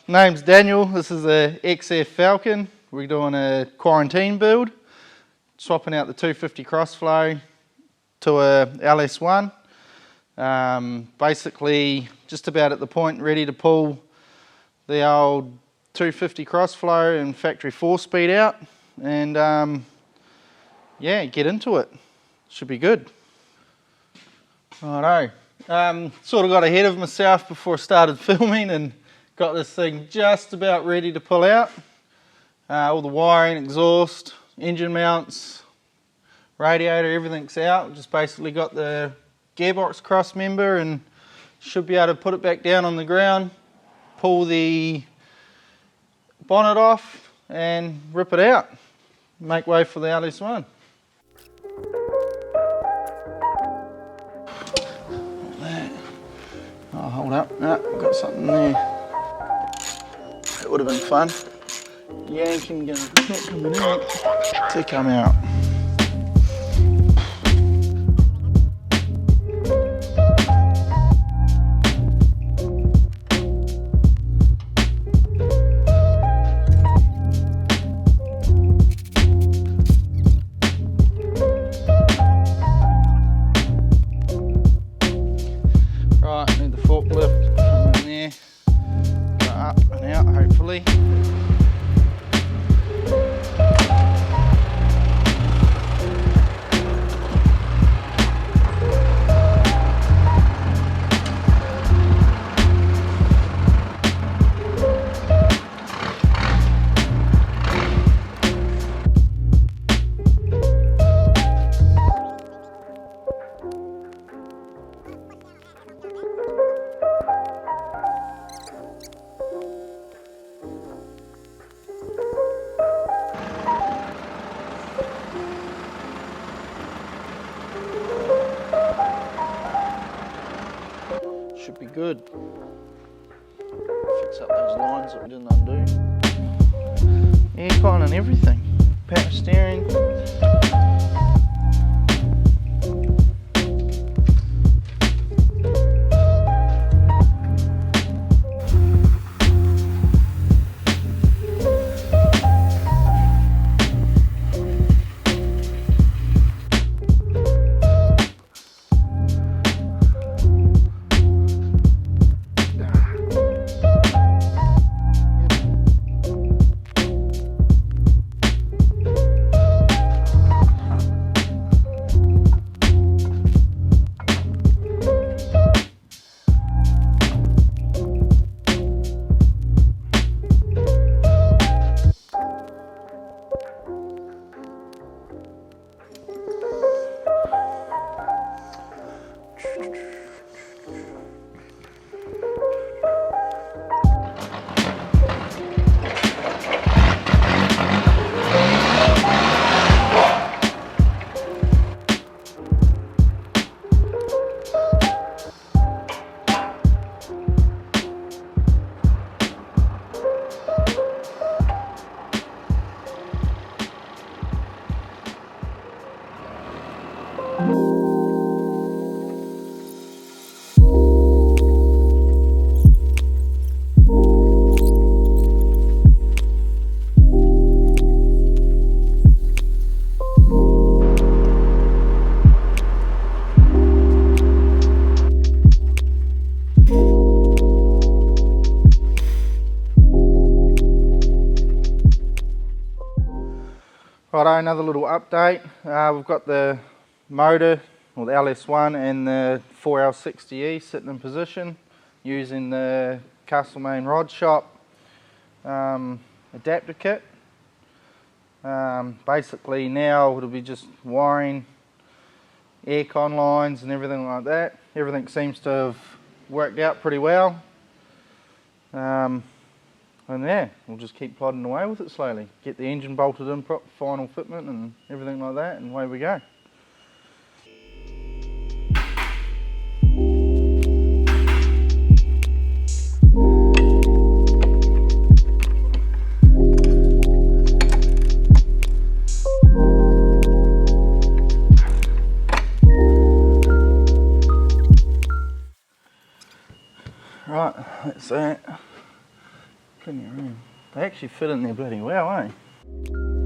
Name's Daniel. This is a XF Falcon. We're doing a quarantine build, swapping out the 250 crossflow to a LS1. Basically, just about at the point ready to pull the old 250 crossflow and factory 4-speed out, and yeah, get into it. Should be good. Righto. Sort of got ahead of myself before I started filming and got this thing just about ready to pull out. All the wiring, exhaust, engine mounts, radiator, everything's out. Just basically got the gearbox cross member and should be able to put it back down on the ground, pull the bonnet off and rip it out. Make way for the LS1. Oh, hold up. No, I've got something there. That would have been fun. Yanking, it's not coming out. To come out. Right, need the forklift, come in there, go up and out hopefully. Should be good. Fix up those lines that we didn't undo. Aircon and everything. Power steering. Righto, another little update. We've got the motor, or the LS1, and the 4L60E sitting in position using the Castlemaine Rod Shop adapter kit. Basically now it'll be just wiring, aircon lines and everything like that. Everything seems to have worked out pretty well. And yeah, we'll just keep plodding away with it slowly. Get the engine bolted in, final fitment and everything like that, and away we go. Right. That's that. Plenty of room. They actually fit in there bloody well, eh?